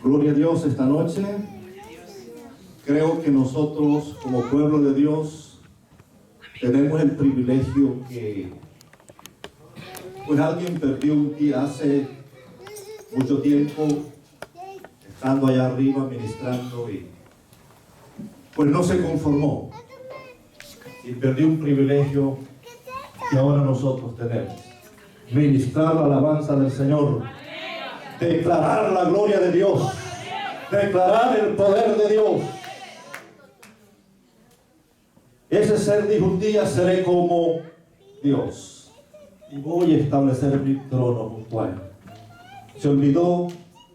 Gloria a Dios esta noche. Creo que nosotros como pueblo de Dios tenemos el privilegio que pues alguien perdió un día hace mucho tiempo estando allá arriba ministrando y pues no se conformó y perdió un privilegio que ahora nosotros tenemos: ministrar la alabanza del Señor, declarar la gloria de Dios, declarar el poder de Dios. Ese ser dijo un día: seré como Dios y voy a establecer mi trono junto a él. Se olvidó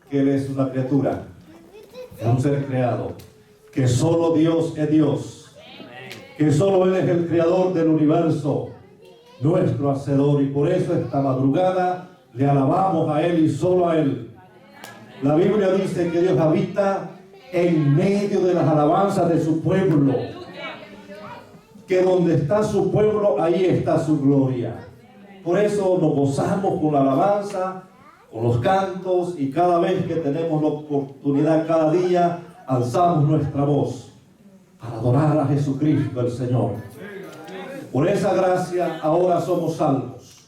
que él es una criatura, es un ser creado, que solo Dios es Dios, que solo Él es el creador del universo, nuestro hacedor, y por eso esta madrugada le alabamos a Él y solo a Él. La Biblia dice que Dios habita en medio de las alabanzas de su pueblo, que donde está su pueblo, ahí está su gloria. Por eso nos gozamos con la alabanza, con los cantos, y cada vez que tenemos la oportunidad, cada día, alzamos nuestra voz para adorar a Jesucristo el Señor. Por esa gracia ahora somos salvos.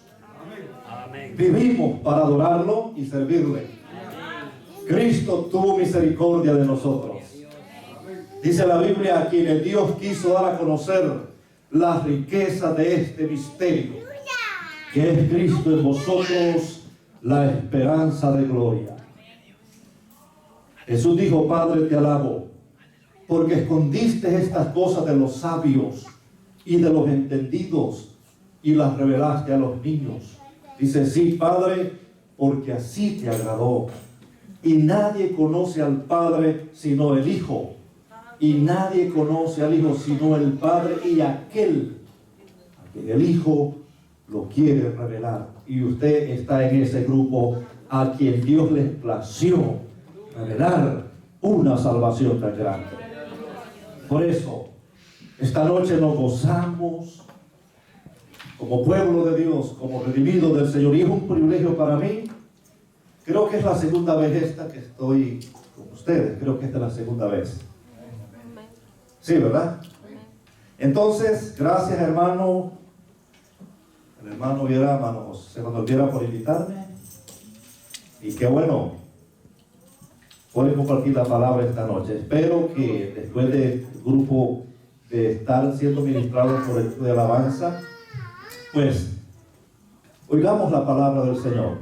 Vivimos para adorarlo y servirle. Cristo tuvo misericordia de nosotros. Dice la Biblia: a quienes Dios quiso dar a conocer las riquezas de este misterio, que es Cristo en vosotros, la esperanza de gloria. Jesús dijo: Padre, te alabo, porque escondiste estas cosas de los sabios y de los entendidos y las revelaste a los niños. Dice: sí, Padre, porque así te agradó. Y nadie conoce al Padre sino el Hijo, y nadie conoce al Hijo sino el Padre y aquel a quien el Hijo lo quiere revelar. Y usted está en ese grupo a quien Dios les plació revelar una salvación tan grande. Por eso, esta noche nos gozamos como pueblo de Dios, como redimidos del Señor, y es un privilegio para mí. Creo que es la segunda vez esta que estoy con ustedes. Creo que esta es la segunda vez. Sí, ¿verdad? Entonces, gracias, hermano. El hermano Viera, hermano José Manuel Viera, por invitarme. Y qué bueno poder compartir la palabra esta noche. Espero que después del grupo de estar siendo ministrados por el estudio de alabanza, pues oigamos la palabra del Señor.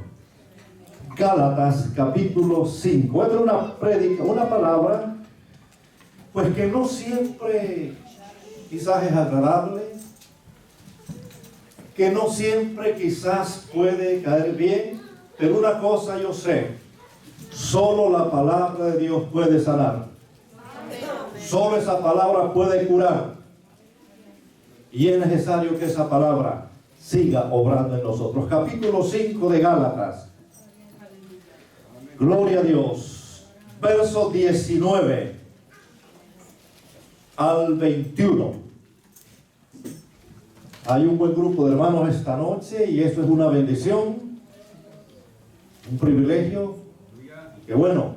Gálatas capítulo 5. Esta es una prédica, una palabra pues que no siempre quizás es agradable, que no siempre quizás puede caer bien, pero una cosa yo sé: solo la palabra de Dios puede sanar. Solo esa palabra puede curar, y es necesario que esa palabra siga obrando en nosotros. Capítulo 5 de Gálatas. Gloria a Dios. Verso 19 al 21. Hay un buen grupo de hermanos esta noche, y eso es una bendición, un privilegio. Qué bueno.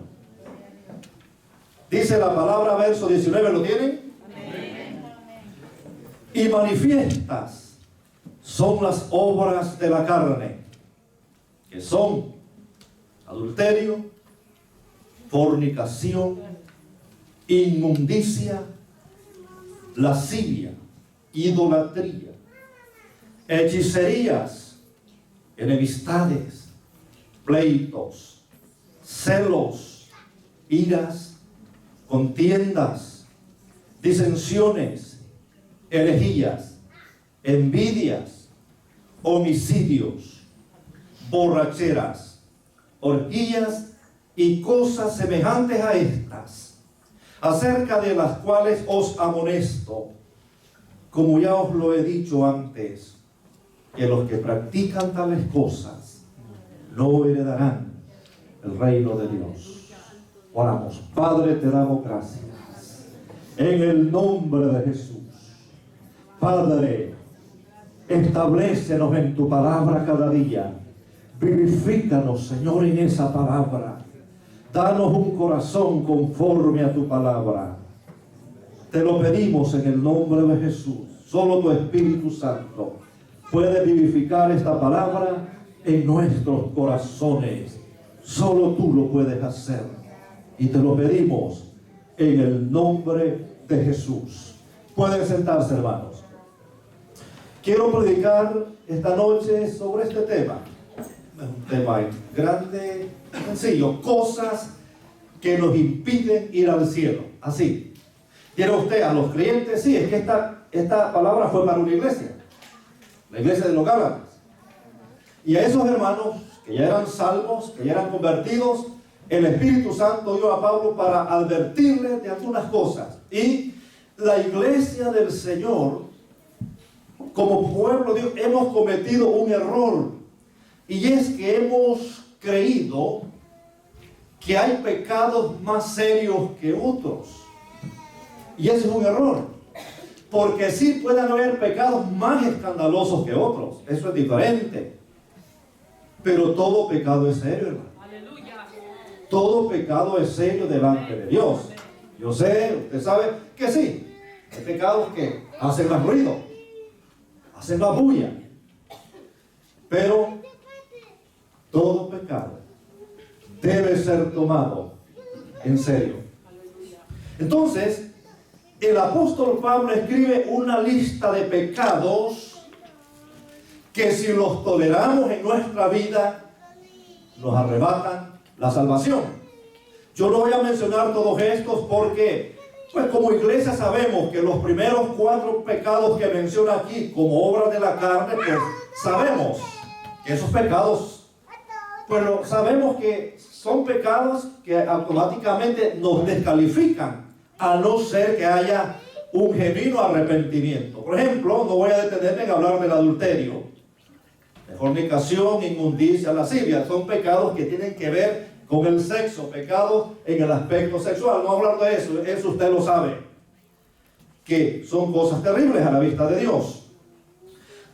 Dice la palabra, verso 19, ¿lo tienen? Amén. Y manifiestas son las obras de la carne, que son adulterio, fornicación, inmundicia, lascivia, idolatría, hechicerías, enemistades, pleitos, celos, iras, contiendas, disensiones, herejías, envidias, homicidios, borracheras, orgías y cosas semejantes a estas, acerca de las cuales os amonesto, como ya os lo he dicho antes, que los que practican tales cosas no heredarán el reino de Dios. Oramos. Padre, te damos gracias en el nombre de Jesús. Padre, establécenos en tu palabra cada día. Vivifícanos, Señor, en esa palabra. Danos un corazón conforme a tu palabra. Te lo pedimos en el nombre de Jesús. Solo tu Espíritu Santo puede vivificar esta palabra en nuestros corazones. Solo tú lo puedes hacer. Y te lo pedimos en el nombre de Jesús. Pueden sentarse, hermanos. Quiero predicar esta noche sobre este tema. Es un tema grande, sencillo. Cosas que nos impiden ir al cielo. Así. ¿Quiere usted a los creyentes? Sí, es que esta palabra fue para una iglesia. La iglesia de los Gálatas. Y a esos hermanos que ya eran salvos, que ya eran convertidos, el Espíritu Santo dio a Pablo para advertirles de algunas cosas. Y la iglesia del Señor, como pueblo de Dios, hemos cometido un error. Y es que hemos creído que hay pecados más serios que otros. Y ese es un error. Porque sí pueden haber pecados más escandalosos que otros. Eso es diferente. Pero todo pecado es serio, hermano. Aleluya. Todo pecado es serio delante de Dios. Yo sé, usted sabe que sí. Hay pecados que hacen más ruido, hacen más bulla. Pero todo pecado debe ser tomado en serio. Entonces, el apóstol Pablo escribe una lista de pecados que si los toleramos en nuestra vida, nos arrebatan la salvación. Yo no voy a mencionar todos estos porque, pues como iglesia sabemos que los primeros 4 pecados que menciona aquí como obras de la carne, pues sabemos que esos pecados, pero sabemos que son pecados que automáticamente nos descalifican, a no ser que haya un genuino arrepentimiento. Por ejemplo, no voy a detenerme en hablar del adulterio, de fornicación, inmundicia, lascivia. Son pecados que tienen que ver con el sexo, pecados en el aspecto sexual. No hablar de eso, eso usted lo sabe, que son cosas terribles a la vista de Dios.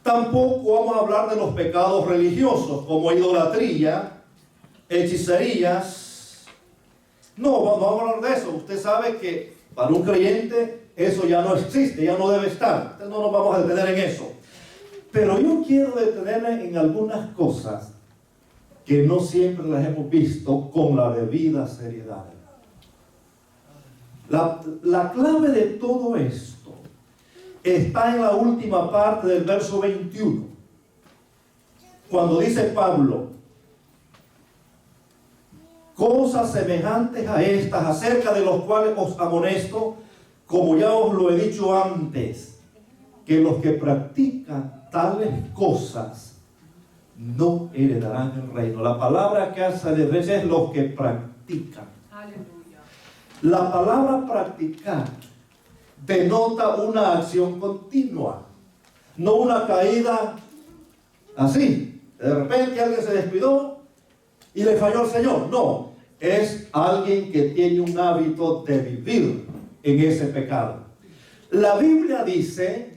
Tampoco vamos a hablar de los pecados religiosos, como idolatría, hechicerías. No vamos a hablar de eso. Usted sabe que para un creyente eso ya no existe, ya no debe estar. Entonces no nos vamos a detener en eso. Pero yo quiero detenerme en algunas cosas que no siempre las hemos visto con la debida seriedad. La clave de todo esto está en la última parte del verso 21. Cuando dice Pablo, cosas semejantes a estas, acerca de los cuales os amonesto, como ya os lo he dicho antes, que los que practican tales cosas no heredarán el reino. La palabra que hace de veces es los que practican. Aleluya. La palabra practicar denota una acción continua, no una caída así. De repente alguien se descuidó y le falló al Señor. No, es alguien que tiene un hábito de vivir en ese pecado. La Biblia dice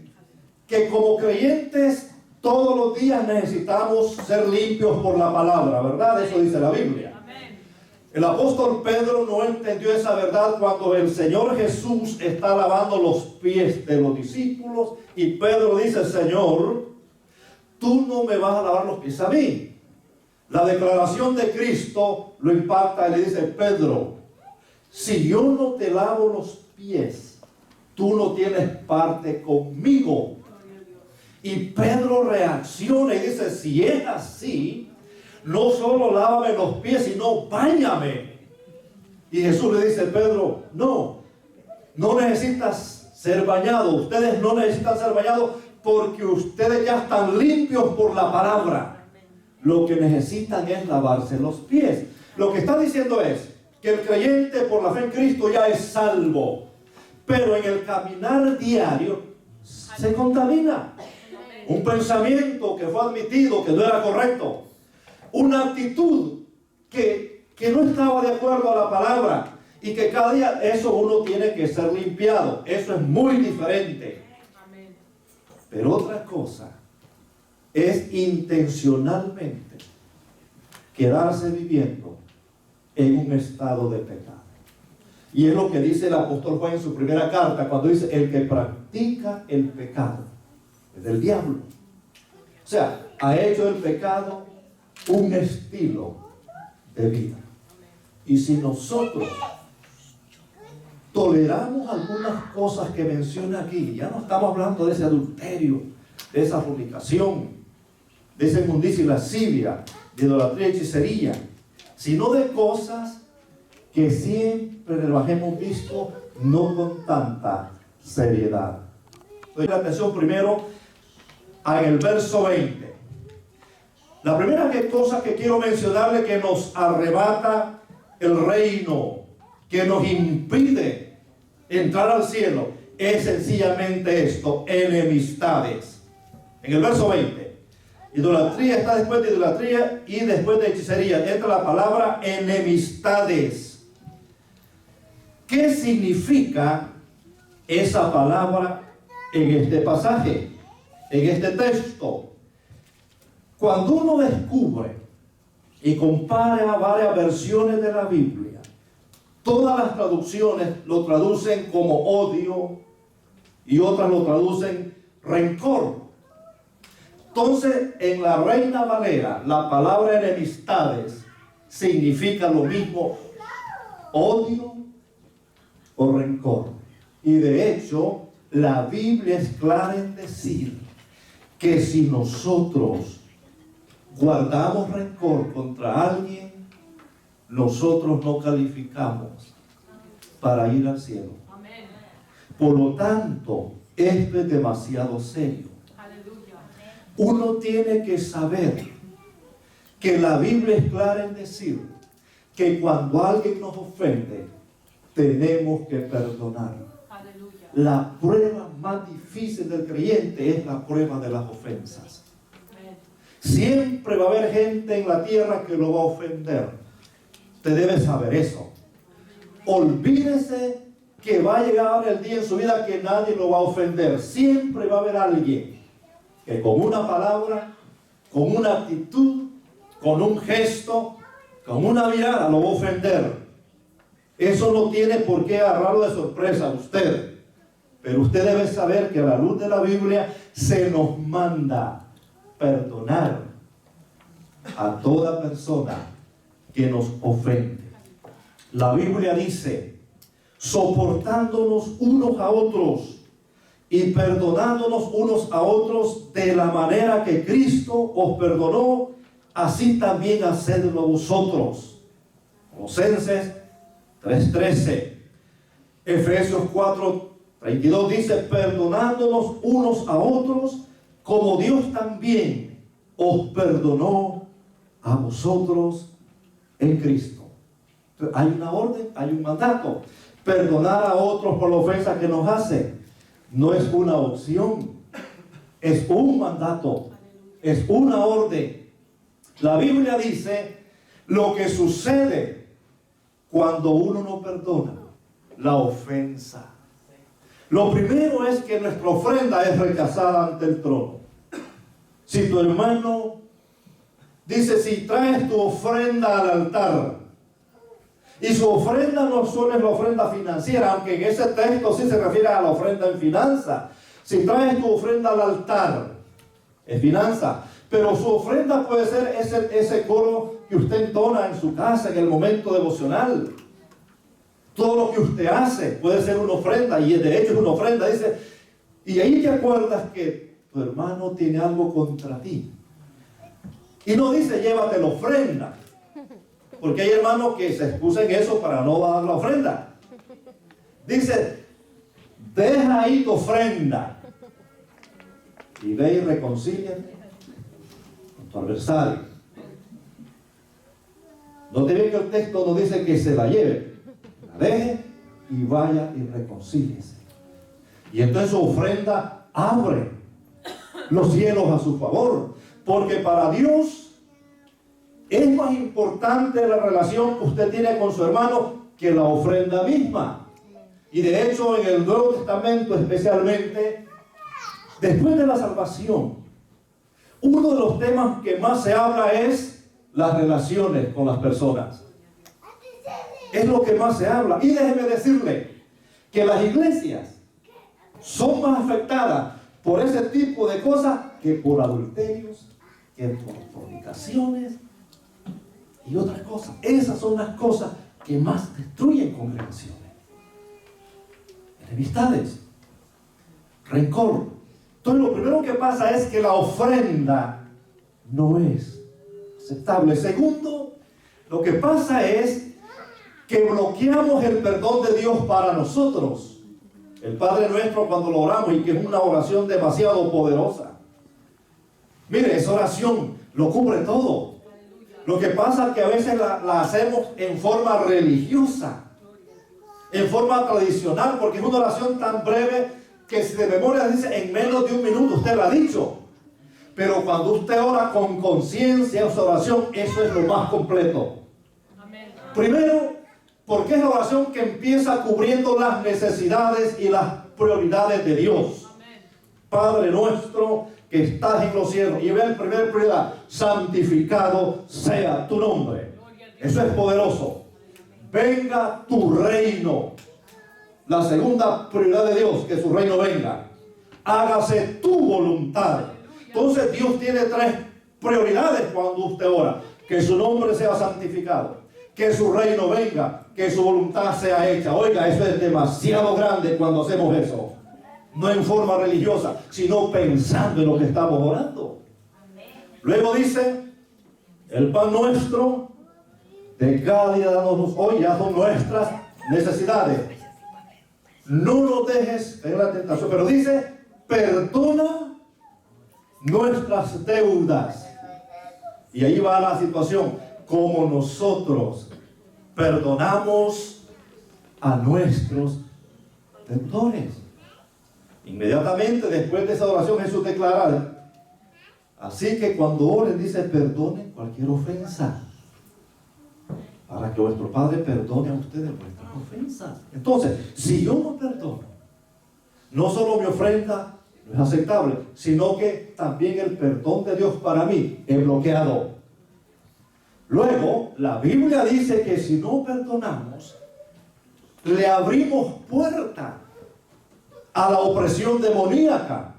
que como creyentes todos los días necesitamos ser limpios por la palabra, ¿verdad? Eso dice la Biblia. El apóstol Pedro no entendió esa verdad cuando el Señor Jesús está lavando los pies de los discípulos y Pedro dice, Señor, tú no me vas a lavar los pies a mí. La declaración de Cristo lo impacta y le dice, Pedro, si yo no te lavo los pies, tú no tienes parte conmigo. Y Pedro reacciona y dice, si es así, no solo lávame los pies, sino báñame. Y Jesús le dice, Pedro, no necesitas ser bañado. Ustedes no necesitan ser bañados porque ustedes ya están limpios por la palabra. Lo que necesitan es lavarse los pies. Lo que está diciendo es que el creyente por la fe en Cristo ya es salvo, pero en el caminar diario se contamina. Un pensamiento que fue admitido que no era correcto, una actitud que no estaba de acuerdo a la palabra y que cada día eso uno tiene que ser limpiado. Eso es muy diferente. Pero otra cosa es intencionalmente quedarse viviendo en un estado de pecado. Y es lo que dice el apóstol Juan en su primera carta, cuando dice: el que practica el pecado es del diablo. O sea, ha hecho el pecado un estilo de vida. Y si nosotros toleramos algunas cosas que menciona aquí, ya no estamos hablando de ese adulterio, de esa fornicación, de esa inmundicia y lascivia, de idolatría y hechicería, sino de cosas que siempre las hemos visto no con tanta seriedad. Doy la atención primero en el verso 20. La primera cosa que quiero mencionarle que nos arrebata el reino, que nos impide entrar al cielo, es sencillamente esto: enemistades. En el verso 20, idolatría está después de idolatría y después de hechicería. Entra la palabra enemistades. ¿Qué significa esa palabra en este pasaje, en este texto? Cuando uno descubre y compara varias versiones de la Biblia, todas las traducciones lo traducen como odio y otras lo traducen rencor. Entonces, en la Reina Valera, la palabra enemistades significa lo mismo: odio o rencor. Y de hecho, la Biblia es clara en decir que si nosotros guardamos rencor contra alguien, nosotros no calificamos para ir al cielo. Amén. Por lo tanto, esto es demasiado serio. Aleluya. Uno tiene que saber que la Biblia es clara en decir que cuando alguien nos ofende, tenemos que perdonar. Aleluya. La prueba más difícil del creyente es la prueba de las ofensas. Amén. Siempre va a haber gente en la tierra que lo va a ofender. Usted debe saber eso. Olvídese que va a llegar el día en su vida que nadie lo va a ofender. Siempre va a haber alguien que con una palabra, con una actitud, con un gesto, con una mirada lo va a ofender. Eso no tiene por qué agarrarlo de sorpresa a usted. Pero usted debe saber que a la luz de la Biblia se nos manda perdonar a toda persona que nos ofende. La Biblia dice: soportándonos unos a otros y perdonándonos unos a otros de la manera que Cristo os perdonó, así también hacedlo vosotros. Colosenses 3:13. Efesios 4:32 dice: perdonándonos unos a otros como Dios también os perdonó a vosotros en Cristo. Entonces, hay una orden, hay un mandato. Perdonar a otros por la ofensa que nos hacen no es una opción, es un mandato, es una orden. La Biblia dice lo que sucede cuando uno no perdona: la ofensa. Lo primero es que nuestra ofrenda es rechazada ante el trono. Si tu hermano dice: si traes tu ofrenda al altar, y su ofrenda no solo es la ofrenda financiera, aunque en ese texto sí se refiere a la ofrenda en finanza. Si traes tu ofrenda al altar, es finanza. Pero su ofrenda puede ser ese coro que usted entona en su casa en el momento devocional. Todo lo que usted hace puede ser una ofrenda, y de hecho es una ofrenda. Dice, y ahí te acuerdas que tu hermano tiene algo contra ti. Y no dice: llévate la ofrenda. Porque hay hermanos que se excusan en eso para no dar la ofrenda. Dice: deja ahí tu ofrenda y ve y reconcíliate con tu adversario. No te ve que el texto no dice que se la lleve, la deje y vaya y reconcíliese. Y entonces su ofrenda abre los cielos a su favor, porque para Dios es más importante la relación que usted tiene con su hermano que la ofrenda misma. Y de hecho, en el Nuevo Testamento especialmente, después de la salvación, uno de los temas que más se habla es las relaciones con las personas. es lo que más se habla. Y déjeme decirle que las iglesias son más afectadas por ese tipo de cosas que por adulterios, que por fornicaciones y otras cosas. Esas son las cosas que más destruyen congregaciones. Enemistades, rencor. Entonces lo primero que pasa es que la ofrenda no es aceptable. Segundo, lo que pasa es que bloqueamos el perdón de Dios para nosotros. El Padre Nuestro, cuando lo oramos, y que es una oración demasiado poderosa. Mire, esa oración lo cubre todo. Lo que pasa es que a veces la hacemos en forma religiosa, en forma tradicional, porque es una oración tan breve que si de memoria dice en menos de un minuto, usted la ha dicho. Pero cuando usted ora con conciencia esa oración, eso es lo más completo. Amén. Primero, porque es la oración que empieza cubriendo las necesidades y las prioridades de Dios. Amén. Padre nuestro que estás en los cielos. Y vea la primera prioridad: santificado sea tu nombre. Eso es poderoso. Venga tu reino. La segunda prioridad de Dios, que su reino venga. Hágase tu voluntad. Entonces Dios tiene tres prioridades cuando usted ora: que su nombre sea santificado, que su reino venga, que su voluntad sea hecha. Oiga, eso es demasiado grande cuando hacemos eso. No en forma religiosa, sino pensando en lo que estamos orando. Luego dice: el pan nuestro de cada día danos hoy, ya son nuestras necesidades. No nos dejes caer en la tentación, pero dice: perdona nuestras deudas. Y ahí va la situación: como nosotros perdonamos a nuestros deudores. Inmediatamente después de esa oración, Jesús declara: así que cuando oren, dice, perdonen cualquier ofensa, para que vuestro Padre perdone a ustedes vuestras ofensas. Entonces, si yo no perdono, no solo mi ofrenda no es aceptable, sino que también el perdón de Dios para mí es bloqueado. Luego, la Biblia dice que si no perdonamos, le abrimos puerta a la opresión demoníaca.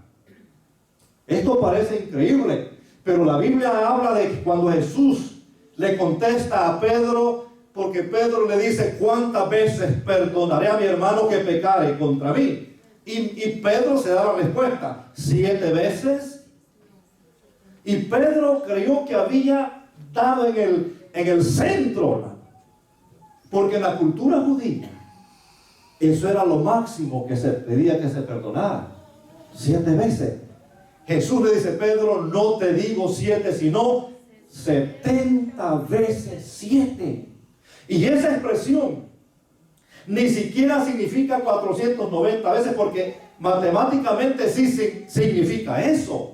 Esto parece increíble, pero la Biblia habla de que cuando Jesús le contesta a Pedro, porque Pedro le dice: ¿cuántas veces perdonaré a mi hermano que pecare contra mí? Y Pedro se da la respuesta: 7 veces. Y Pedro creyó que había dado en el centro, porque en la cultura judía eso era lo máximo que se pedía que se perdonara. 7 veces. Jesús le dice: Pedro, no te digo 7, sino 70 veces 7. Y esa expresión ni siquiera significa 490 veces, porque matemáticamente sí significa eso.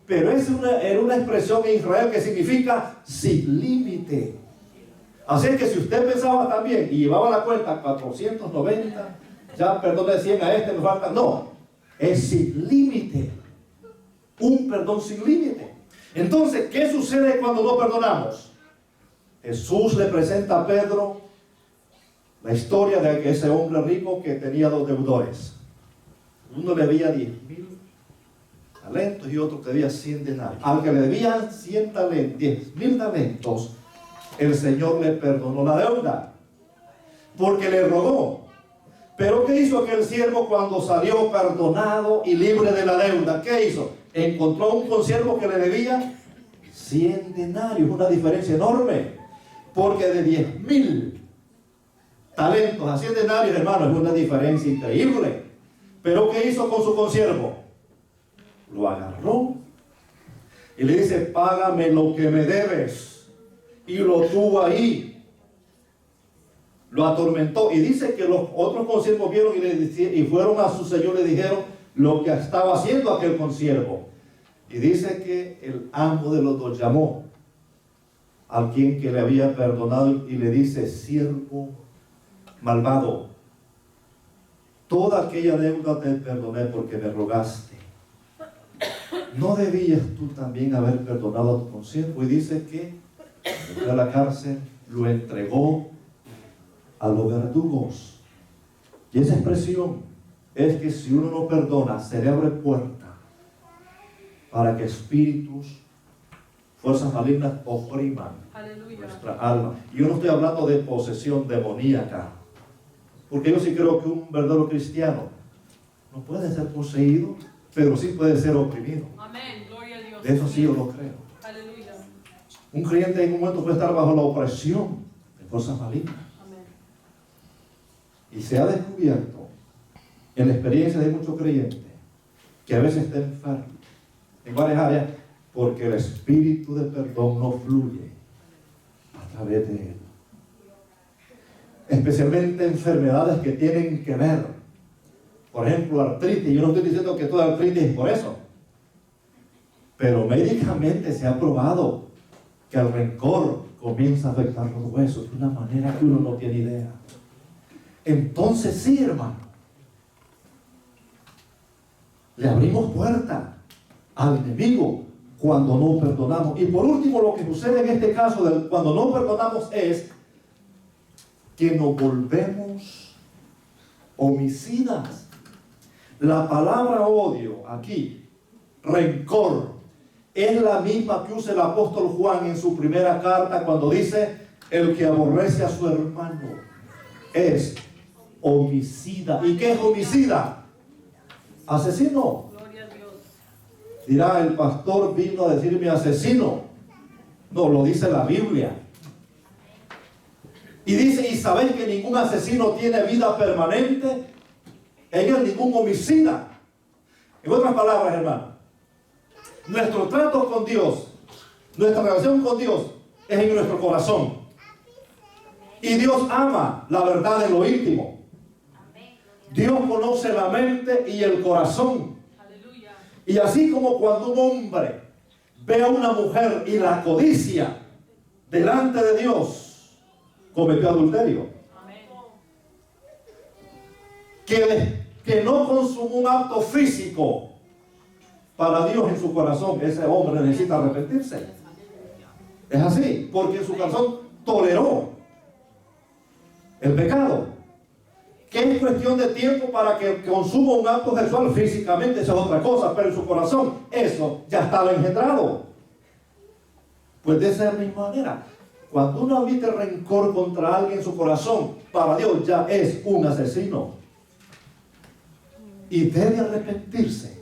Pero era una expresión en Israel que significa sin límite. Así es que si usted pensaba también y llevaba la cuenta 490, ya perdone 100 a este, me falta. No, es sin límite. Un perdón sin límite. Entonces, ¿qué sucede cuando no perdonamos? Jesús le presenta a Pedro la historia de ese hombre rico que tenía 2 deudores. Uno le debía 10,000 talentos y otro debía 100 denarios. Al que le debían 10,000 talentos, el Señor le perdonó la deuda, porque le rogó. Pero ¿qué hizo aquel siervo cuando salió perdonado y libre de la deuda? ¿Qué hizo? Encontró a un consiervo que le debía 100 denarios, una diferencia enorme, porque de 10,000 talentos a 100 denarios, hermano, es una diferencia increíble. Pero ¿qué hizo con su consiervo? Lo agarró y le dice: págame lo que me debes. Y lo tuvo ahí, lo atormentó. Y dice que los otros consiervos vieron y fueron a su señor y le dijeron lo que estaba haciendo aquel consiervo. Y dice que el amo de los dos llamó a quien que le había perdonado y le dice: siervo malvado, toda aquella deuda te perdoné porque me rogaste. ¿No debías tú también haber perdonado a tu consiervo? Y dice que fue a la cárcel, lo entregó a los verdugos. Y esa expresión es que si uno no perdona, se le abre puerta para que espíritus, fuerzas malignas opriman nuestra alma. Y yo no estoy hablando de posesión demoníaca, porque yo sí creo que un verdadero cristiano no puede ser poseído, pero sí puede ser oprimido. Amén, gloria a Dios. De eso sí yo lo creo. Aleluya. Un creyente en un momento puede estar bajo la opresión de fuerzas malignas. Amén. Y se ha descubierto en la experiencia de muchos creyentes que a veces está enfermo en varias áreas porque el espíritu de perdón no fluye a través de él. Especialmente enfermedades que tienen que ver, por ejemplo, artritis. Yo no estoy diciendo que toda artritis es por eso, pero médicamente se ha probado que el rencor comienza a afectar los huesos de una manera que uno no tiene idea. Entonces sí, hermano, le abrimos puerta al enemigo cuando no perdonamos. Y por último, lo que sucede en este caso de cuando no perdonamos es que nos volvemos homicidas. La palabra odio aquí, rencor, es la misma que usa el apóstol Juan en su primera carta cuando dice: el que aborrece a su hermano es homicida. ¿Y qué es homicida? Asesino. Gloria a Dios. Dirá, el pastor vino a decirme asesino. No, lo dice la Biblia. Y dice: y sabéis que ningún asesino tiene vida permanente, en él ningún homicida. En otras palabras, hermano, nuestro trato con Dios, nuestra relación con Dios es en nuestro corazón. Y Dios ama la verdad en lo íntimo. Dios conoce la mente y el corazón. Aleluya. Y así como cuando un hombre ve a una mujer y la codicia delante de Dios, cometió adulterio. Amén. Que no consumó un acto físico para Dios en su corazón, ese hombre necesita arrepentirse. Es así, porque en su corazón toleró el pecado. Que es cuestión de tiempo para que consuma un acto sexual físicamente, eso es otra cosa, pero en su corazón eso ya estaba engendrado. Pues de esa misma manera, cuando uno admite rencor contra alguien en su corazón, para Dios ya es un asesino. Y debe arrepentirse.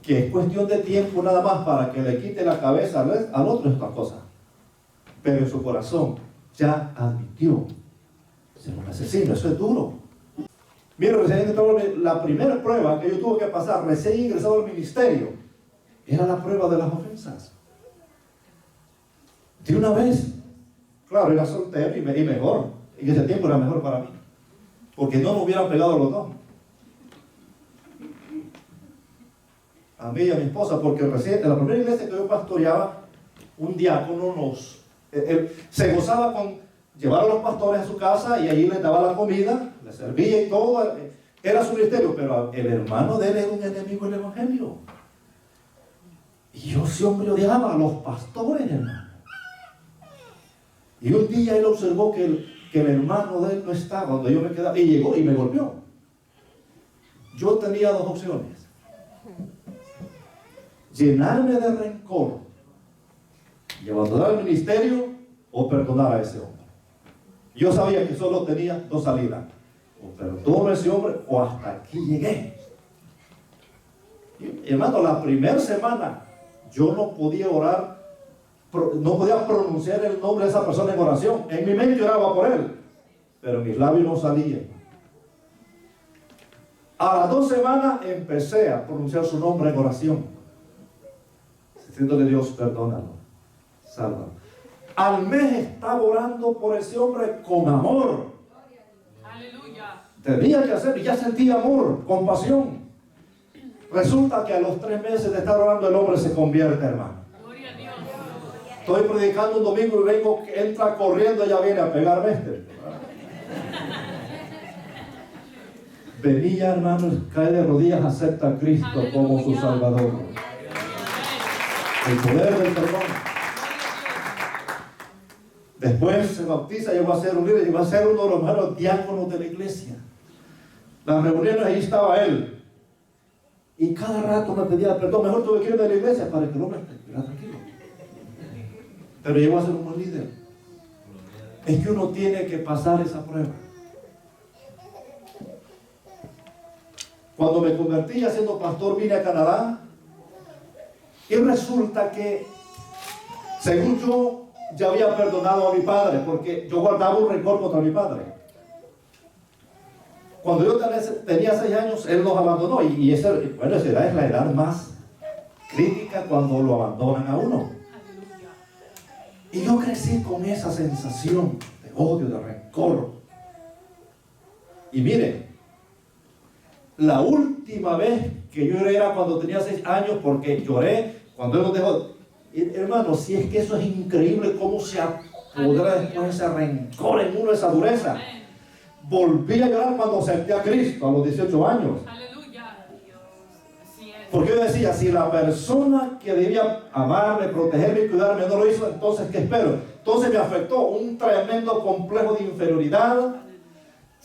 Que es cuestión de tiempo nada más para que le quite la cabeza al otro estas cosas. Pero en su corazón ya admitió ser un asesino. Eso es duro. Mira, la primera prueba que yo tuve que pasar recién ingresado al ministerio era la prueba de las ofensas. De una vez, claro, era soltero y mejor. En ese tiempo era mejor para mí, porque no me hubieran pegado los dos, a mí y a mi esposa, porque recién en la primera iglesia que yo pastoreaba, un diácono se gozaba con llevar a los pastores a su casa y allí les daba la comida, les servía y todo, era su ministerio, pero el hermano de él era un enemigo del evangelio. Y yo ese hombre odiaba a los pastores, hermano. Y un día él observó que el hermano de él no estaba donde yo me quedaba, y llegó y me golpeó. Yo tenía dos opciones: llenarme de rencor y abandonar el ministerio, o perdonar a ese hombre. Yo sabía que solo tenía dos salidas: o perdono a ese hombre, o hasta aquí llegué. Y, hermano, la primera semana yo no podía orar, no podía pronunciar el nombre de esa persona en oración. En mi mente oraba por él, pero mis labios no salían. A las 2 semanas empecé a pronunciar su nombre en oración, diciéndole: Dios, perdónalo, sálvalo. Al mes estaba orando por ese hombre con amor. Aleluya. Tenía que hacer, y ya sentía amor, compasión. Resulta que a los 3 meses de estar orando, el hombre se convierte, hermano. Gloria a Dios. Estoy predicando un domingo y vengo, entra corriendo, ya viene a pegarme Venía, hermanos, cae de rodillas, acepta a Cristo como su Salvador. El poder del perdón. Después se bautiza, llegó a ser un líder, llegó a ser uno de los hermanos diáconos de la iglesia. Las reuniones, ahí estaba él. Y cada rato me pedía perdón. Mejor tuve que ir de la iglesia para que el hombre estuviera tranquilo. Pero llegó a ser un buen líder. Es que uno tiene que pasar esa prueba. Cuando me convertí ya siendo pastor, vine a Canadá. Y resulta que, según yo, ya había perdonado a mi padre, porque yo guardaba un rencor contra mi padre. Cuando yo tenía 6 años, él nos abandonó. Y esa edad es la edad más crítica cuando lo abandonan a uno. Y yo crecí con esa sensación de odio, de rencor. Y mire, la última vez que yo lloré era cuando tenía 6 años, porque lloré cuando él nos dejó. Hermano, si es que eso es increíble, cómo se apodera después ese rencor en uno, esa dureza. Volví a llorar cuando acepté a Cristo a los 18 años. Aleluya. Porque yo decía, si la persona que debía amarme, protegerme y cuidarme no lo hizo, entonces ¿qué espero? Entonces me afectó un tremendo complejo de inferioridad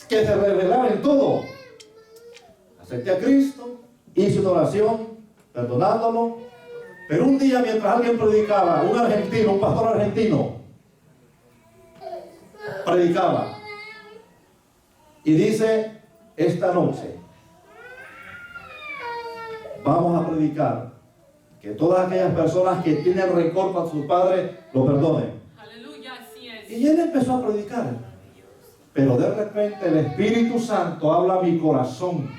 que se revelaba en todo. Acepté a Cristo, hice una oración, perdonándolo. Pero un día mientras alguien predicaba, un argentino, un pastor argentino, predicaba. Y dice, esta noche vamos a predicar que todas aquellas personas que tienen rencor para sus padres lo perdonen. Aleluya, así es. Y él empezó a predicar. Pero de repente el Espíritu Santo habla a mi corazón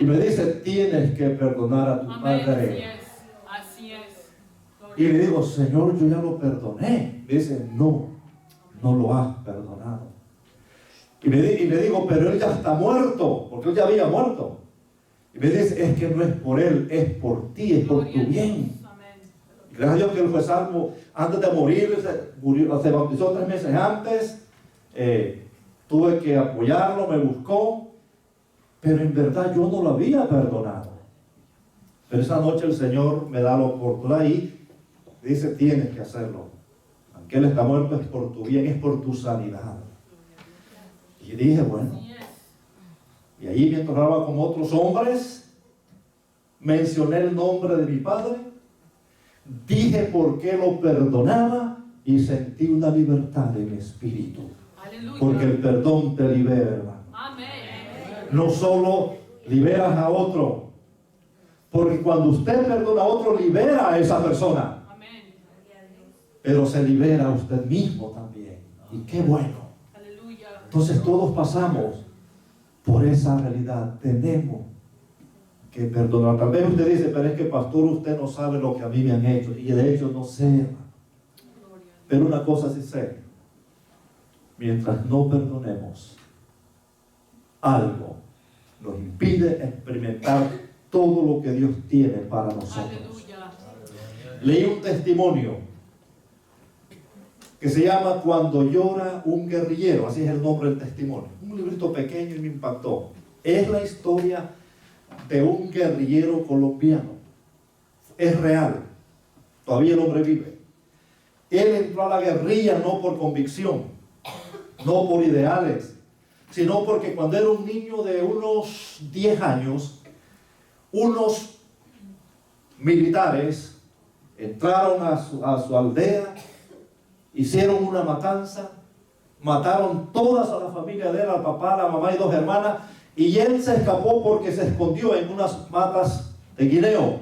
y me dice, tienes que perdonar a tu Amén, padre. así es. Y le digo, Señor, yo ya lo perdoné. Me dice, no lo has perdonado. Y le digo, pero él ya está muerto, porque él ya había muerto. Y me dice, es que no es por él, es por ti, es por tu bien. Y gracias a Dios que él fue salvo antes de morir, se bautizó 3 meses antes. Tuve que apoyarlo, me buscó, pero en verdad yo no lo había perdonado. Pero esa noche el Señor me da la oportunidad y dice, tienes que hacerlo. Aunque él está muerto, es por tu bien, es por tu sanidad. Y dije, bueno. Y ahí mientras hablaba con otros hombres, mencioné el nombre de mi padre, dije por qué lo perdonaba y sentí una libertad en mi espíritu. Aleluya. Porque el perdón te libera, hermano. Amén. No solo liberas a otro, porque cuando usted perdona a otro, libera a esa persona. Amén. Pero se libera a usted mismo también. Y qué bueno. Aleluya. Entonces todos pasamos por esa realidad. Tenemos que perdonar. Tal vez usted dice, pero es que pastor, usted no sabe lo que a mí me han hecho. Y de hecho no sé, hermano. Pero una cosa sí sé. Mientras no perdonemos, algo nos impide experimentar todo lo que Dios tiene para nosotros. Aleluya. Leí un testimonio que se llama Cuando llora un guerrillero, así es el nombre del testimonio. Un librito pequeño y me impactó. Es la historia de un guerrillero colombiano. Es real. Todavía el hombre vive. Él entró a la guerrilla no por convicción, no por ideales, sino porque cuando era un niño de unos 10 años, unos militares entraron a su aldea, hicieron una matanza, mataron todas a la familia de él, al papá, a la mamá y 2 hermanas, y él se escapó porque se escondió en unas matas de guineo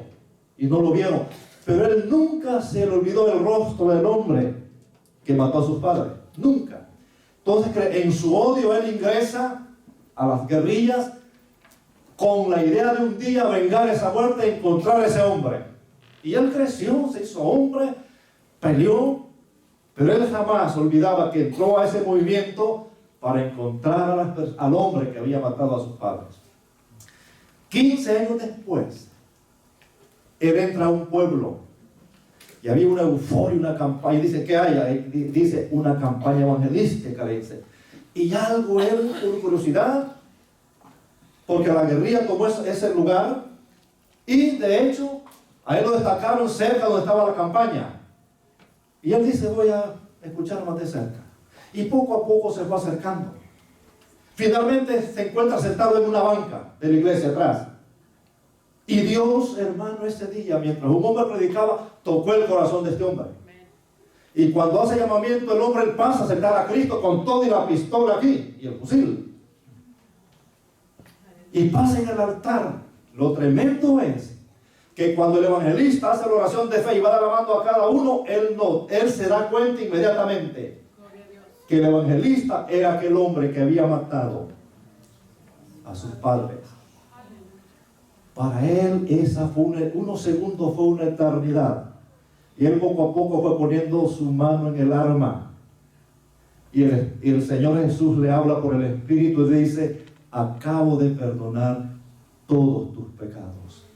y no lo vieron. Pero él nunca se le olvidó el rostro del hombre que mató a sus padres, nunca. Entonces en su odio él ingresa a las guerrillas con la idea de un día vengar esa muerte y encontrar a ese hombre. Y él creció, se hizo hombre, peleó, pero él jamás olvidaba que entró a ese movimiento para encontrar al hombre que había matado a sus padres. 15 años después, él entra a un pueblo y había una euforia, una campaña. Dice, ¿qué hay? Dice, una campaña evangelística, le dice. Y algo él, por curiosidad, porque la guerrilla tomó ese lugar y de hecho, a él lo destacaron cerca donde estaba la campaña. Y él dice, voy a escuchar más de cerca. Y poco a poco se fue acercando. Finalmente se encuentra sentado en una banca de la iglesia atrás. Y Dios, hermano, ese día, mientras un hombre predicaba, tocó el corazón de este hombre. Y cuando hace llamamiento, el hombre pasa a aceptar a Cristo con todo y la pistola aquí y el fusil. Y pasa en el altar. Lo tremendo es que cuando el evangelista hace la oración de fe y va dar la mano a cada uno, él se da cuenta inmediatamente que el evangelista era aquel hombre que había matado a sus padres. Para él esa fue unos segundos fue una eternidad. Y él poco a poco fue poniendo su mano en el arma. Y el Señor Jesús le habla por el Espíritu y le dice: acabo de perdonar todos tus pecados.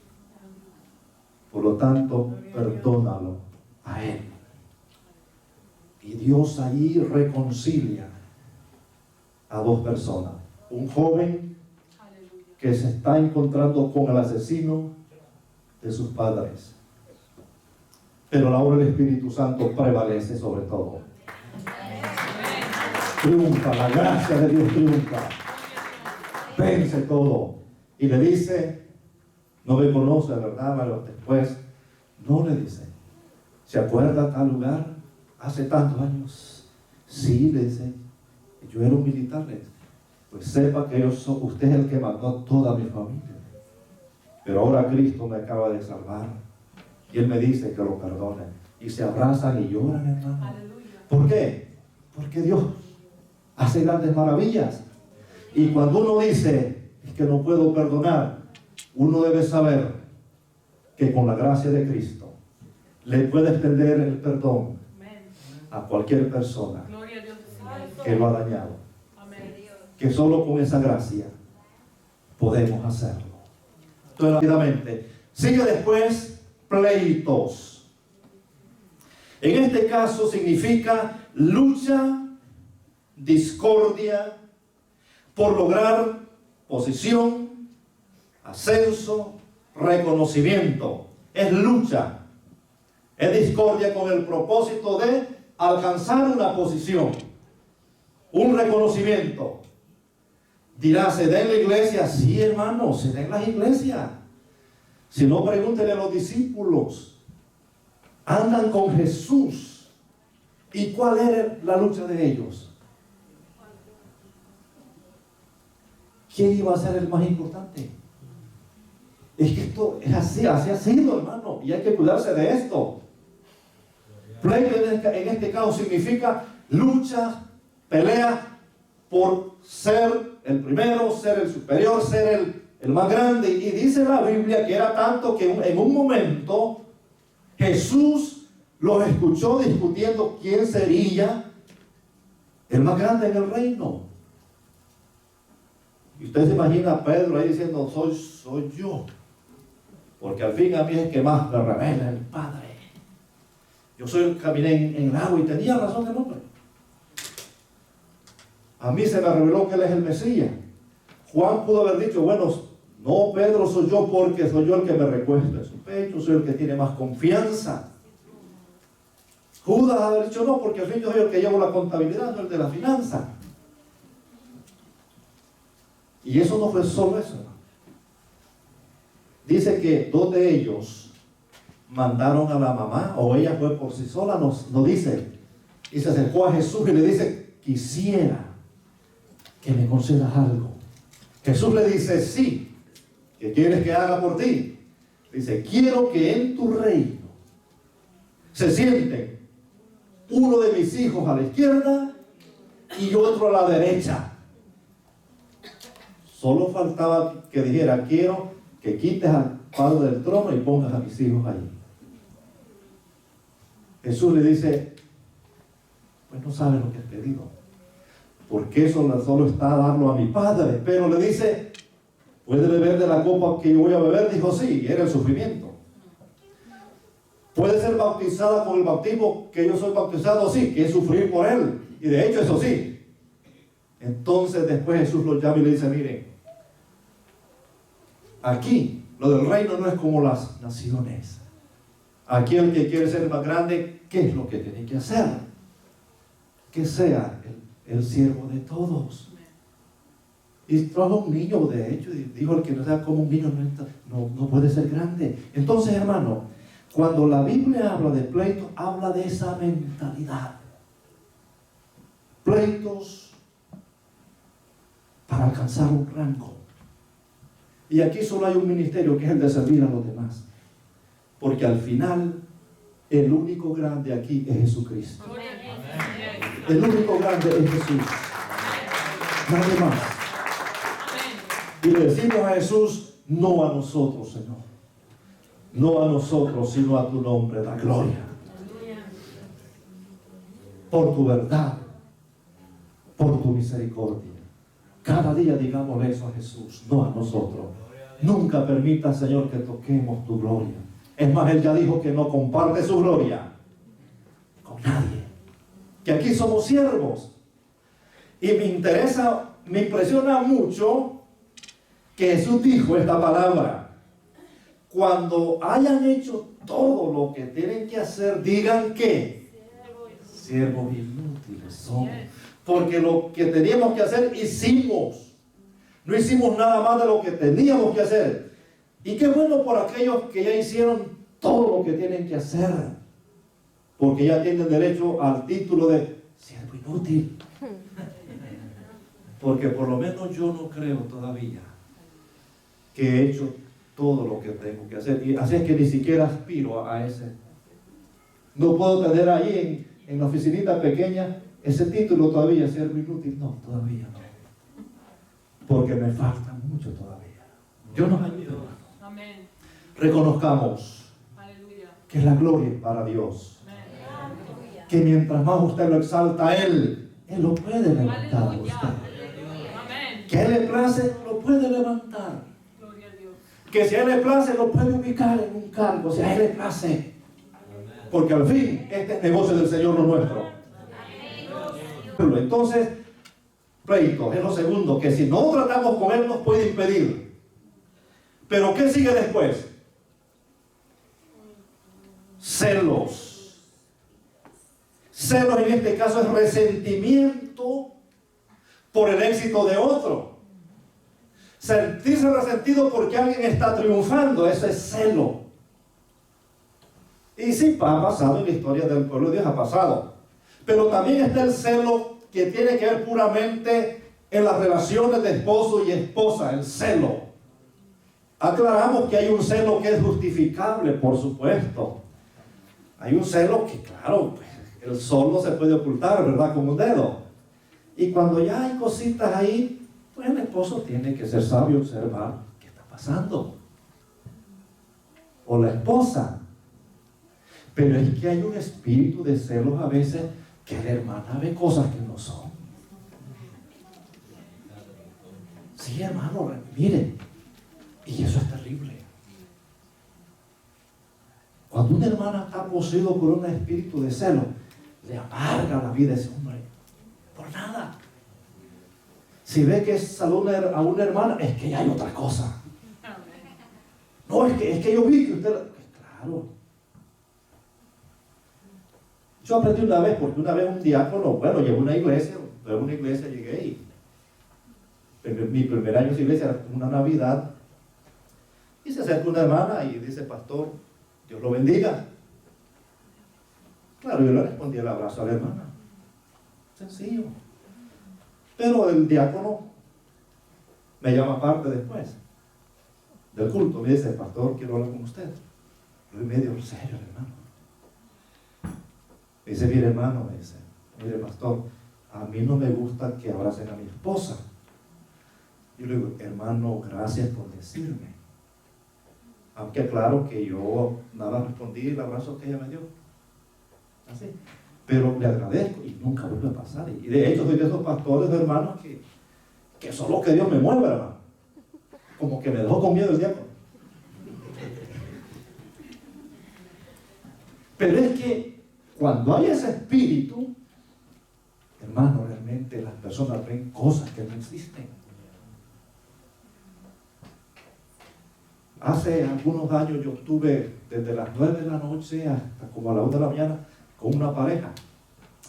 Por lo tanto, perdónalo a él. Y Dios ahí reconcilia a dos personas. Un joven que se está encontrando con el asesino de sus padres. Pero la obra del Espíritu Santo prevalece sobre todo. Triunfa, la gracia de Dios triunfa. Vence todo. Y le dice: no me conoce, ¿verdad? Pero después, no le dice: ¿se acuerda tal lugar? Hace tantos años. Sí, le dice: yo era un militar. Le dice: pues sepa que usted es el que mató a toda mi familia. Pero ahora Cristo me acaba de salvar. Y Él me dice que lo perdone. Y se abrazan y lloran, hermano. Aleluya. ¿Por qué? Porque Dios hace grandes maravillas. Y cuando uno dice: es que no puedo perdonar, uno debe saber que con la gracia de Cristo le puede extender el perdón a cualquier persona Gloria a Dios. que lo ha dañado. Amén. Que solo con esa gracia podemos hacerlo. Entonces, rápidamente, sigue después pleitos. En este caso significa lucha, discordia, por lograr posición, ascenso, reconocimiento. Es lucha, es discordia con el propósito de alcanzar una posición, un reconocimiento. Dirá: ¿se da en la iglesia? Sí, hermano, se da en las iglesias. Si no, pregúntenle a los discípulos. Andan con Jesús. ¿Y cuál era la lucha de ellos? ¿Quién iba a ser el más importante? Es que esto es así ha sido, hermano, y hay que cuidarse de esto. Pleito en este caso significa lucha, pelea por ser el primero, ser el superior, ser el más grande. Y dice la Biblia que era tanto que en un momento Jesús los escuchó discutiendo quién sería el más grande en el reino. Y usted se imagina a Pedro ahí diciendo: soy yo, porque al fin a mí es el que más me revela el Padre. Yo soy el que caminé en el agua, y tenía razón el hombre. A mí se me reveló que Él es el Mesías. Juan pudo haber dicho: bueno, no, Pedro, soy yo, porque soy yo el que me recuesto en su pecho, soy el que tiene más confianza. Judas haber dicho: no, porque al fin yo soy el que llevo la contabilidad, no el de la finanza. Y eso no fue solo eso. Dice que dos de ellos mandaron a la mamá, o ella fue por sí sola, no dice. Y se acercó a Jesús y le dice: quisiera que me concedas algo. Jesús le dice: sí. ¿Qué quieres que haga por ti? Dice: quiero que en tu reino se sienten uno de mis hijos a la izquierda y otro a la derecha. Solo faltaba que dijera: quiero que quites al Padre del trono y pongas a mis hijos allí. Jesús le dice: pues no sabes lo que has pedido, porque eso solo está a darlo a mi Padre. Pero le dice: ¿puede beber de la copa que yo voy a beber? Dijo: sí, era el sufrimiento. ¿Puede ser bautizada con el bautismo que yo soy bautizado? Sí, que es sufrir por Él. Y de hecho eso sí. Entonces después Jesús los llama y le dice: miren, aquí lo del reino no es como las naciones. Aquí el que quiere ser más grande, ¿qué es lo que tiene que hacer? que sea el siervo de todos. Y trajo un niño, de hecho, y dijo: el que no sea como un niño no puede ser grande. Entonces, hermano, cuando la Biblia habla de pleitos, habla de esa mentalidad. Pleitos para alcanzar un rango. Y aquí solo hay un ministerio, que es el de servir a los demás. Porque al final, el único grande aquí es Jesucristo. El único grande es Jesús. Nadie más. Y le decimos a Jesús: no a nosotros, Señor. No a nosotros, sino a tu nombre, la gloria. Por tu verdad, por tu misericordia. Cada día digámosle eso a Jesús, no a nosotros. Nunca permita, Señor, que toquemos tu gloria. Es más, Él ya dijo que no comparte su gloria con nadie. Que aquí somos siervos. Y me impresiona mucho que Jesús dijo esta palabra: cuando hayan hecho todo lo que tienen que hacer, digan que siervos inútiles somos. Porque lo que teníamos que hacer, hicimos. No hicimos nada más de lo que teníamos que hacer. Y qué bueno por aquellos que ya hicieron todo lo que tienen que hacer. Porque ya tienen derecho al título de siervo inútil. Porque por lo menos yo no creo todavía que he hecho todo lo que tengo que hacer. Y así es que ni siquiera aspiro a ese. No puedo tener ahí en la oficinita pequeña ese título todavía, siervo inútil. No, todavía no. Porque me falta mucho todavía. Dios nos ayude. Amén. Reconozcamos Aleluya. que la gloria es para Dios. Amén. Que mientras más usted lo exalta a Él lo puede levantar a Aleluya. usted. Amén. Que a Él le place, lo puede levantar. Gloria a Dios. Que si a Él le place, lo puede ubicar en un cargo. Si a Él le place. Porque al fin, este es negocio del Señor, no nuestro. Entonces, pleito es lo segundo, que si no tratamos con Él nos puede impedir. Pero ¿qué sigue después? Celos. Celos en este caso es resentimiento por el éxito de otro. Sentirse resentido porque alguien está triunfando, eso es celo. Y sí, ha pasado en la historia del pueblo de Dios, ha pasado. Pero también está el celo que tiene que ver puramente en las relaciones de esposo y esposa, el celo. Aclaramos que hay un celo que es justificable, por supuesto. Hay un celo que, claro, el sol no se puede ocultar, ¿verdad? Como un dedo. Y cuando ya hay cositas ahí, pues el esposo tiene que ser sabio, observar qué está pasando. O la esposa. Pero es que hay un espíritu de celos a veces que la hermana ve cosas que no son. Sí, hermano, miren. Y eso es terrible. Cuando una hermana está poseída por un espíritu de celo, le amarga la vida a ese hombre. Por nada. Si ve que es a una hermana, es que ya hay otra cosa. No, es que yo vi que usted... Claro. Yo aprendí una vez, porque una vez un diácono, bueno, llegué a una iglesia, llegué y mi primer año de iglesia era una Navidad, y se acerca una hermana y dice: pastor, Dios lo bendiga. Claro, yo le respondí el abrazo a la hermana, sencillo. Pero el diácono me llama aparte después del culto, me dice: pastor, quiero hablar con usted. Yo medio serio, hermano. Me dice: mire, hermano, me dice, mire, pastor, a mí no me gusta que abracen a mi esposa. Yo le digo: hermano, gracias por decirme. Aunque aclaro que yo nada respondí el abrazo que ella me dio. Así. Pero le agradezco y nunca vuelve a pasar. Y de hecho soy de esos pastores, hermanos, que solo que Dios me mueva, hermano. Como que me dejó con miedo el diácono. Pero es que cuando hay ese espíritu, hermano, realmente las personas ven cosas que no existen. Hace algunos años yo estuve desde las 9 de la noche hasta como a las 1 de la mañana con una pareja.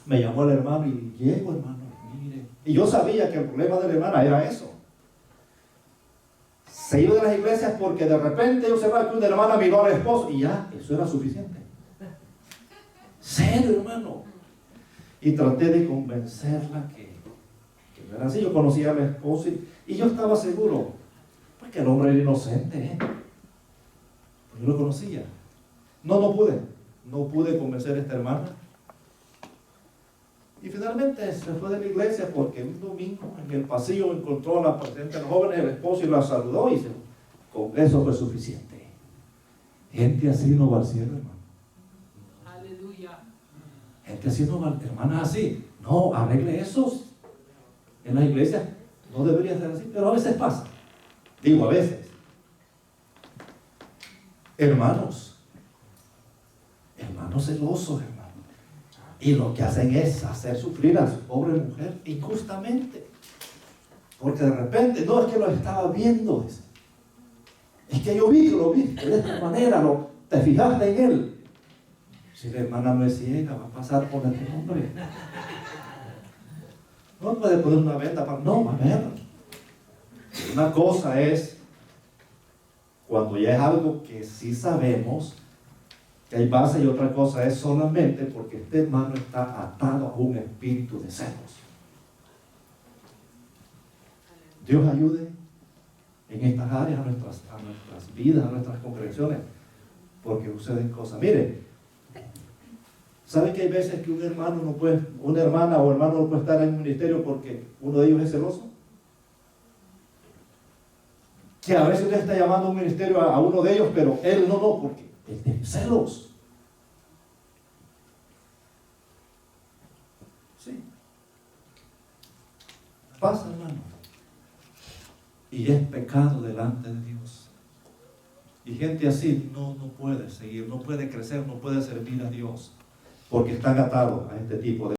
Me llamó el hermano y llego, hermano, mire. Y yo sabía que el problema de la hermana era eso. Se iba de las iglesias porque de repente yo sabía que una hermana miró al esposo y ya, eso era suficiente. Serio, hermano. Y traté de convencerla que no era así. Yo conocía al esposo y yo estaba seguro, pues que el hombre era inocente, ¿eh? Pues yo lo conocía. No pude convencer a esta hermana. Y finalmente se fue de la iglesia porque un domingo en el pasillo encontró a la presidenta de los jóvenes, el esposo, y la saludó y con eso fue suficiente. Gente así no va al cielo, hermano. Aleluya. Gente así no va, hermanas así. No, arregle eso. En las iglesias no debería ser así, pero a veces pasa. Digo, a veces. Hermanos celosos, hermano. Y lo que hacen es hacer sufrir a su pobre mujer injustamente. Porque de repente, no es que lo estaba viendo, es que yo vi que lo viste de esta manera, te fijaste en él. Si la hermana no es ciega, va a pasar por este hombre. No puede poner una venda para... No, va a ver. Una cosa es cuando ya es algo que sí sabemos que hay base, y otra cosa es solamente porque este hermano está atado a un espíritu de celos. Dios ayude en estas áreas a nuestras vidas, a nuestras congregaciones, porque suceden cosas. Mire, ¿saben que hay veces que un hermano no puede, una hermana o hermano no puede estar en un ministerio porque uno de ellos es celoso? Que a veces usted está llamando a un ministerio a uno de ellos, pero él no, porque él tiene celos. Sí. Pasa, hermano. Y es pecado delante de Dios. Y gente así no puede seguir, no puede crecer, no puede servir a Dios, porque están atados a este tipo de